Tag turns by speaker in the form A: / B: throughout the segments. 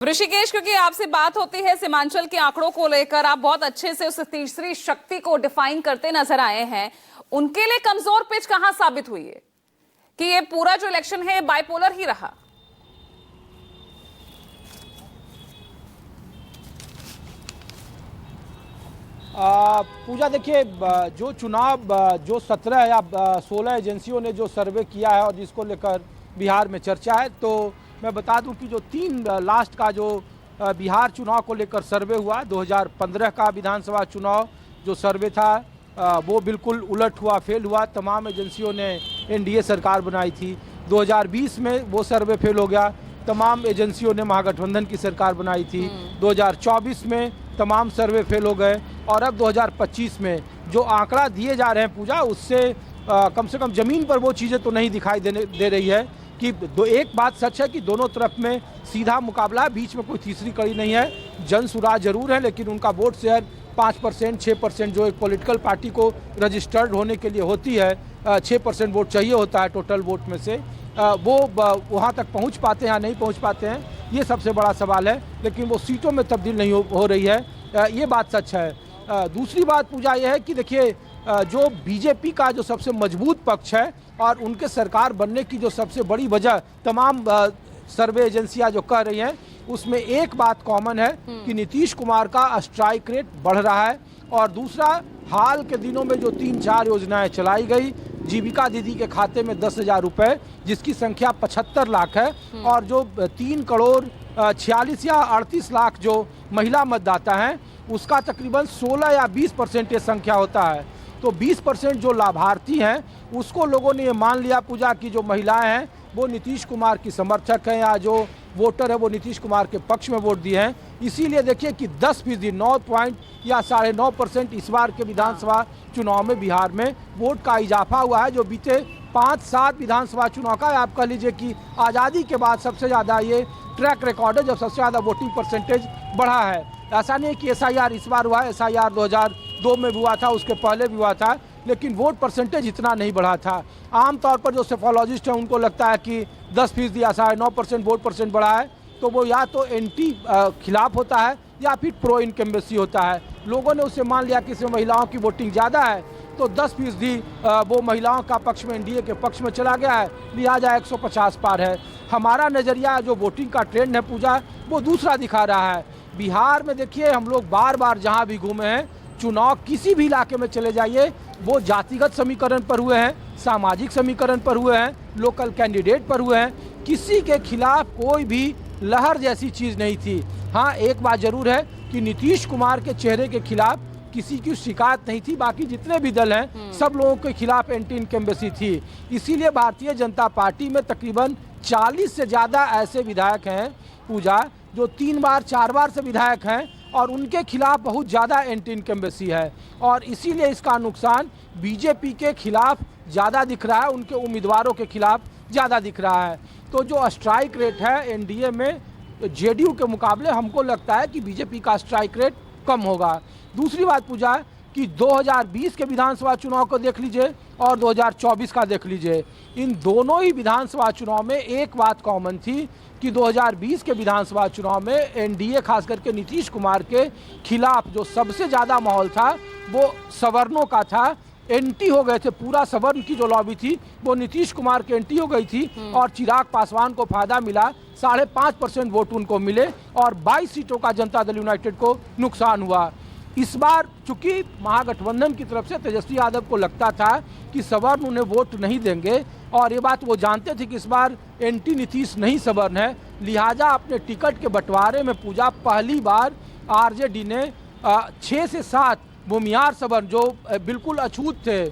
A: ऋषिकेश, क्योंकि आपसे बात होती है सीमांचल के आंकड़ों को लेकर, आप बहुत अच्छे से उस तीसरी शक्ति को डिफाइन करते नजर आए हैं। उनके लिए कमजोर पिच कहां साबित हुई है कि ये पूरा जो इलेक्शन है बाइपोलर ही रहा?
B: पूजा देखिए, जो चुनाव जो 17 या 16 एजेंसियों ने जो सर्वे किया है और जिसको लेकर बिहार में चर्चा है, तो मैं बता दूं कि जो तीन लास्ट का जो बिहार चुनाव को लेकर सर्वे हुआ, 2015 का विधानसभा चुनाव जो सर्वे था वो बिल्कुल उलट हुआ, फेल हुआ। तमाम एजेंसियों ने एनडीए सरकार बनाई थी। 2020 में वो सर्वे फेल हो गया, तमाम एजेंसियों ने महागठबंधन की सरकार बनाई थी। 2024 में तमाम सर्वे फेल हो गए और अब 2025 में जो आंकड़ा दिए जा रहे हैं पूजा, उससे कम से कम ज़मीन पर वो चीज़ें तो नहीं दिखाई दे रही है कि एक बात सच है कि दोनों तरफ में सीधा मुकाबला है, बीच में कोई तीसरी कड़ी नहीं है। जनसुराह जरूर है, लेकिन उनका वोट शेयर 5%, 6% जो एक पॉलिटिकल पार्टी को रजिस्टर्ड होने के लिए होती है, 6% वोट चाहिए होता है टोटल वोट में से, वो वहाँ तक पहुँच पाते हैं या नहीं पहुँच पाते हैं, ये सबसे बड़ा सवाल है। लेकिन वो सीटों में तब्दील नहीं हो रही है, ये बात सच है। दूसरी बात पूजा ये है कि देखिए, जो बीजेपी का जो सबसे मजबूत पक्ष है और उनके सरकार बनने की जो सबसे बड़ी वजह तमाम सर्वे एजेंसियां जो कह रही हैं, उसमें एक बात कॉमन है कि नीतीश कुमार का स्ट्राइक रेट बढ़ रहा है। और दूसरा, हाल के दिनों में जो 3-4 योजनाएं चलाई गई, जीविका दीदी के खाते में 10,000 रुपये, जिसकी संख्या 75 लाख है, और जो 3 करोड़ 46 या 38 लाख जो महिला मतदाता हैं, उसका तकरीबन 16 या 20% ये संख्या होता है। तो 20% जो लाभार्थी हैं, उसको लोगों ने ये मान लिया पूजा की जो महिलाएं हैं वो नीतीश कुमार की समर्थक हैं, या जो वोटर है वो नीतीश कुमार के पक्ष में वोट दिए हैं। इसीलिए देखिए कि 10% 9 पॉइंट या 9.5% इस बार के विधानसभा चुनाव में बिहार में वोट का इजाफा हुआ है, जो बीते 5-7 विधानसभा चुनाव का आप कह लीजिए कि आज़ादी के बाद सबसे ज़्यादा ये ट्रैक रिकॉर्ड है, जब सबसे ज़्यादा वोटिंग परसेंटेज बढ़ा है। ऐसा नहीं कि SIR इस बार हुआ है, SIR 2002 में भी हुआ था, उसके पहले भी हुआ था, लेकिन वोट परसेंटेज इतना नहीं बढ़ा था। आमतौर पर जो सेफोलॉजिस्ट हैं उनको लगता है कि 10% या 9.5% वोट परसेंट बढ़ा है, तो वो या तो एंटी खिलाफ होता है या फिर प्रो इनकम्बेंसी होता है। लोगों ने उससे मान लिया कि इसमें महिलाओं की वोटिंग ज़्यादा है, तो 10% वो महिलाओं का पक्ष में, एनडीए के पक्ष में चला गया है, लिहाजा 150 पार है। हमारा नज़रिया जो वोटिंग का ट्रेंड है पूजा, वो दूसरा दिखा रहा है। बिहार में देखिए, हम लोग बार बार जहाँ भी घूमे हैं, चुनाव किसी भी इलाके में चले जाइए, वो जातिगत समीकरण पर हुए हैं, सामाजिक समीकरण पर हुए हैं, लोकल कैंडिडेट पर हुए हैं, किसी के खिलाफ कोई भी लहर जैसी चीज़ नहीं थी। हाँ, एक बात जरूर है कि नीतीश कुमार के चेहरे के खिलाफ किसी की शिकायत नहीं थी, बाकी जितने भी दल हैं सब लोगों के खिलाफ एंटी इनकम्बेंसी थी। इसीलिए भारतीय जनता पार्टी में तकरीबन 40 से ज़्यादा ऐसे विधायक हैं पूजा, जो 3 बार 4 बार से विधायक हैं, और उनके खिलाफ बहुत ज़्यादा एंटी इनकम्बेंसी है। और इसीलिए इसका नुकसान बीजेपी के खिलाफ ज़्यादा दिख रहा है, उनके उम्मीदवारों के खिलाफ ज़्यादा दिख रहा है। तो जो स्ट्राइक रेट है एनडीए में, जेडीयू के मुकाबले हमको लगता है कि बीजेपी का स्ट्राइक रेट कम होगा। दूसरी बात पूजा कि 2020 के विधानसभा चुनाव को देख लीजिए और 2024 का देख लीजिए, इन दोनों ही विधानसभा चुनाव में एक बात कॉमन थी कि 2020 के विधानसभा चुनाव में एनडीए खास करके नीतीश कुमार के खिलाफ जो सबसे ज़्यादा माहौल था वो सवर्णों का था। एंटी हो गए थे, पूरा सवर्ण की जो लॉबी थी वो नीतीश कुमार के एंटी हो गई थी, और चिराग पासवान को फायदा मिला, 5.5% वोट उनको मिले, और 22 सीटों का जनता दल यूनाइटेड को नुकसान हुआ। इस बार चूंकि महागठबंधन की तरफ से तेजस्वी यादव को लगता था कि सवर्ण उन्हें वोट नहीं देंगे, और ये बात वो जानते थे कि इस बार एंटी नीतीश नहीं सवर्ण है, लिहाजा अपने टिकट के बंटवारे में पूजा पहली बार आरजेडी ने 6 से 7 भूमिहार सवर्ण जो बिल्कुल अछूत थे,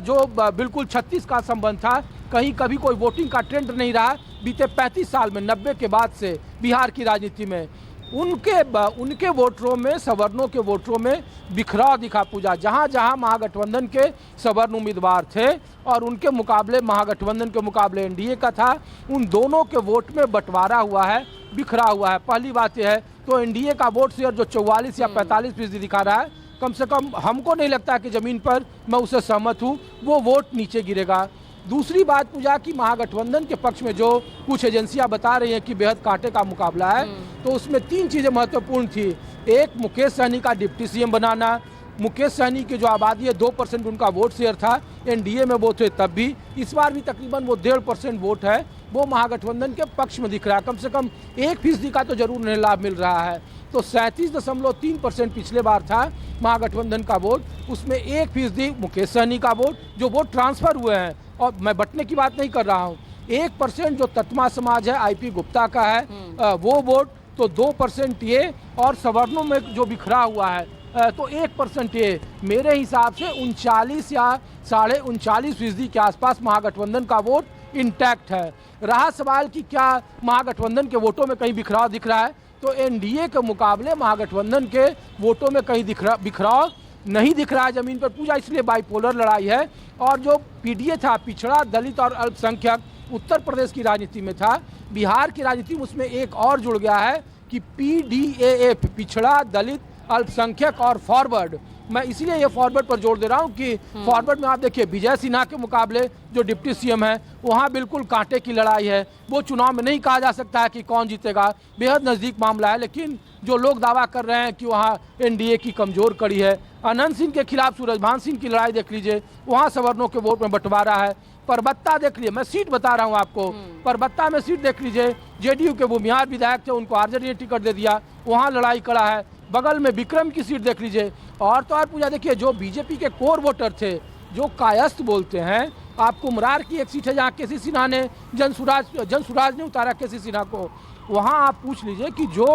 B: जो बिल्कुल 36 का संबंध था, कहीं कभी कोई वोटिंग का ट्रेंड नहीं रहा बीते 35 साल में, 90 के बाद से बिहार की राजनीति में, उनके वोटरों में, सवर्णों के वोटरों में बिखराव दिखा पूजा। जहां जहां महागठबंधन के सवर्ण उम्मीदवार थे और उनके मुकाबले महागठबंधन के मुकाबले एनडीए का था, उन दोनों के वोट में बंटवारा हुआ है, बिखरा हुआ है। पहली बात यह है, तो एनडीए का वोट शेयर जो 44 या 45% दिखा रहा है, कम से कम हमको नहीं लगता कि ज़मीन पर मैं उससे सहमत हूँ, वो वोट नीचे गिरेगा। दूसरी बात पूजा की महागठबंधन के पक्ष में जो कुछ एजेंसियां बता रही हैं कि बेहद कांटे का मुकाबला है, तो उसमें 3 चीजें महत्वपूर्ण थी। एक, मुकेश सहनी का डिप्टी सीएम बनाना। मुकेश सहनी की जो आबादी है 2% उनका वोट शेयर था, एनडीए में वो थे तब भी, इस बार भी तकरीबन वो 1.5% वोट है, वो महागठबंधन के पक्ष में दिख रहा है। कम से कम 1% का तो जरूर उन्हें लाभ मिल रहा है। तो 37.3% पिछले बार था महागठबंधन का वोट, उसमें 1% मुकेश सहनी का वोट, जो वोट ट्रांसफर हुए हैं, और मैं बंटने की बात नहीं कर रहा हूँ। 1% जो तत्मा समाज है, आईपी गुप्ता का है, वो वोट, तो 2% ये, और सवर्णों में जो बिखरा हुआ है तो 1% ये। मेरे हिसाब से 39 या 39.5% के आसपास महागठबंधन का वोट इंटैक्ट है। रहा सवाल कि क्या महागठबंधन के वोटों में कहीं बिखराव दिख रहा है, तो एनडीए के मुकाबले महागठबंधन के वोटों में कहीं बिखराव नहीं दिख रहा है जमीन पर पूजा। इसलिए बाइपोलर लड़ाई है। और जो पीडीए था, पिछड़ा दलित और अल्पसंख्यक, उत्तर प्रदेश की राजनीति में था, बिहार की राजनीति में उसमें एक और जुड़ गया है कि पीडीएएफ, पिछड़ा दलित अल्पसंख्यक और फॉरवर्ड। मैं इसीलिए ये फॉरवर्ड पर जोर दे रहा हूँ कि फॉरवर्ड में आप देखिए विजय सिन्हा के मुकाबले जो डिप्टी सीएम है, वहाँ बिल्कुल कांटे की लड़ाई है। वो चुनाव में नहीं कहा जा सकता है कि कौन जीतेगा, बेहद नज़दीक मामला है, लेकिन जो लोग दावा कर रहे हैं कि वहाँ एनडीए की कमजोर कड़ी है। अनंत सिंह के खिलाफ सूरजभान सिंह की लड़ाई देख लीजिए, वहाँ सवर्णों के वोट में बंटवारा है। परबत्ता देख लीजिए, मैं सीट बता रहा हूँ आपको, परबत्ता में सीट देख लीजिए, जेडीयू के भूमिहार विधायक थे, उनको आरजेडी ने टिकट दे दिया, वहाँ लड़ाई कड़ा है। बगल में विक्रम की सीट देख लीजिए। और तो और पूजा देखिए, जो बीजेपी के कोर वोटर थे, जो कायस्थ बोलते हैं, आपको मुरार की एक सीट है जहाँ केसी सिन्हा ने जनसुराज ने उतारा केसी सिन्हा को, वहाँ आप पूछ लीजिए कि जो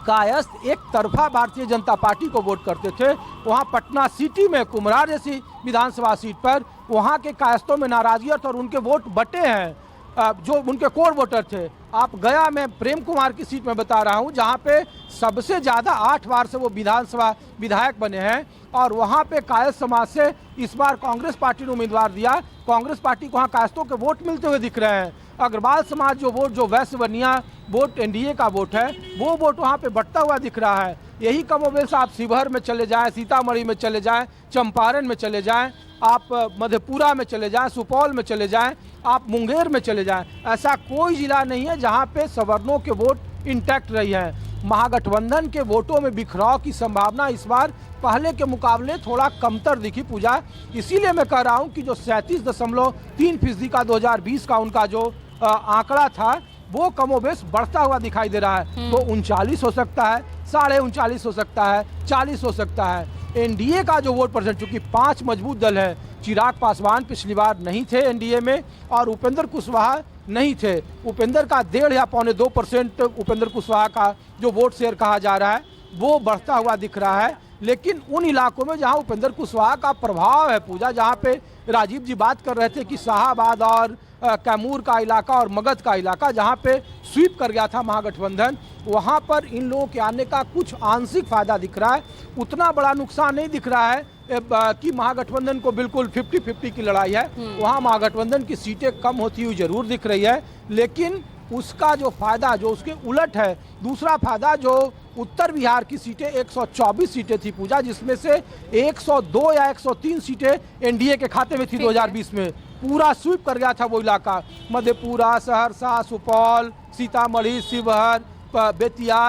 B: कायस्थ एक तरफा भारतीय जनता पार्टी को वोट करते थे, वहाँ पटना सिटी में कुम्हरार जैसी विधानसभा सीट पर वहाँ के कायस्थों में नाराजगी और उनके वोट बटे हैं, जो उनके कोर वोटर थे। आप गया में प्रेम कुमार की सीट में बता रहा हूँ, जहाँ पे सबसे ज़्यादा 8 बार से वो विधानसभा विधायक बने हैं, और वहाँ पे कायस्थ समाज से इस बार कांग्रेस पार्टी ने उम्मीदवार दिया। कांग्रेस पार्टी को वहाँ कायस्थों के वोट मिलते हुए दिख रहे हैं। अग्रवाल समाज जो वोट, जो वैश्य बनिया वोट एनडीए का वोट है, वो वोट वहाँ पे बढ़ता हुआ दिख रहा है। यही कमोबेश आप शिवहर में चले जाएं, सीतामढ़ी में चले जाएं, चंपारण में चले जाएं, आप मधेपुरा में चले जाएं, सुपौल में चले जाएं, आप मुंगेर में चले जाएं, ऐसा कोई जिला नहीं है जहां पे सवर्णों के वोट इंटैक्ट रही हैं। महागठबंधन के वोटों में बिखराव की संभावना इस बार पहले के मुकाबले थोड़ा कमतर दिखी पूजा। इसीलिए मैं कह रहा हूं कि जो 37.3% का 2020 का उनका जो आंकड़ा था, वो कमोबेश बढ़ता हुआ दिखाई दे रहा है। तो 39 हो सकता है, 39.5 हो सकता है, 40 हो सकता है। एनडीए का जो वोट परसेंट, चूंकि 5 मजबूत दल है, चिराग पासवान पिछली बार नहीं थे एनडीए में, और उपेंद्र कुशवाहा नहीं थे। उपेंद्र का 1.5 या 1.25% उपेंद्र कुशवाहा का जो वोट शेयर कहा जा रहा है, वो बढ़ता हुआ दिख रहा है। लेकिन उन इलाकों में जहां उपेंद्र कुशवाहा का प्रभाव है पूजा, जहां पे राजीव जी बात कर रहे थे कि शाहाबाद और कैमूर का इलाका और मगध का इलाका जहां पे स्वीप कर गया था महागठबंधन, वहां पर इन लोगों के आने का कुछ आंशिक फायदा दिख रहा है। उतना बड़ा नुकसान नहीं दिख रहा है कि महागठबंधन को बिल्कुल 50-50 की लड़ाई है। वहां महागठबंधन की सीटें कम होती हुई जरूर दिख रही है, लेकिन उसका जो फायदा जो उसके उलट है, दूसरा फायदा जो उत्तर बिहार की सीटें 124 सीटें थी पूजा, जिसमें से 102 या 103 सीटें एनडीए के खाते में थी 2020 में। पूरा स्वीप कर गया था वो इलाका, मधेपुरा, सहरसा, सुपौल, सीतामढ़ी, शिवहर, बेतिया,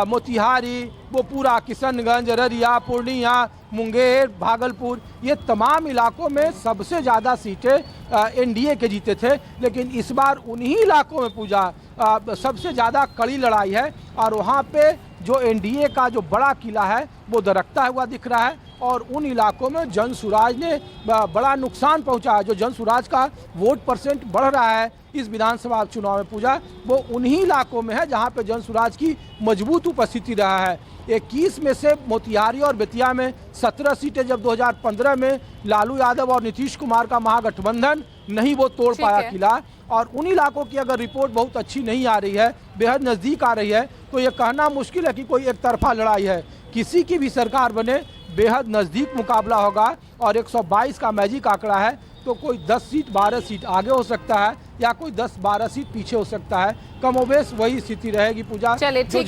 B: मोतिहारी, वो पूरा किशनगंज, अररिया, पूर्णिया, मुंगेर, भागलपुर, ये तमाम इलाकों में सबसे ज़्यादा सीटें एनडीए के जीते थे। लेकिन इस बार उन्हीं इलाकों में पूजा सबसे ज़्यादा कड़ी लड़ाई है, और वहाँ पे जो एनडीए का जो बड़ा किला है वो दरकता हुआ दिख रहा है। और उन इलाकों में जनसुराज ने बड़ा नुकसान पहुंचा है। जो जनसुराज का वोट परसेंट बढ़ रहा है इस विधानसभा चुनाव में पूजा, वो उन्हीं इलाकों में है जहां पे जनसुराज की मजबूत उपस्थिति रहा है। 21 में से मोतिहारी और बेतिया में 17 सीटें जब 2015 में लालू यादव और नीतीश कुमार का महागठबंधन नहीं वो तोड़ पाया किला, और उन इलाकों की अगर रिपोर्ट बहुत अच्छी नहीं आ रही है, बेहद नज़दीक आ रही है, तो ये कहना मुश्किल है कि कोई एक तरफा लड़ाई है। किसी की भी सरकार बने, बेहद नज़दीक मुकाबला होगा। और 122 का मैजिक आंकड़ा है, तो कोई 10 सीट 12 सीट आगे हो सकता है, या कोई 10-12 सीट पीछे हो सकता है। कमोबेश वही स्थिति रहेगी पूजा।
A: चलिए ठीक है।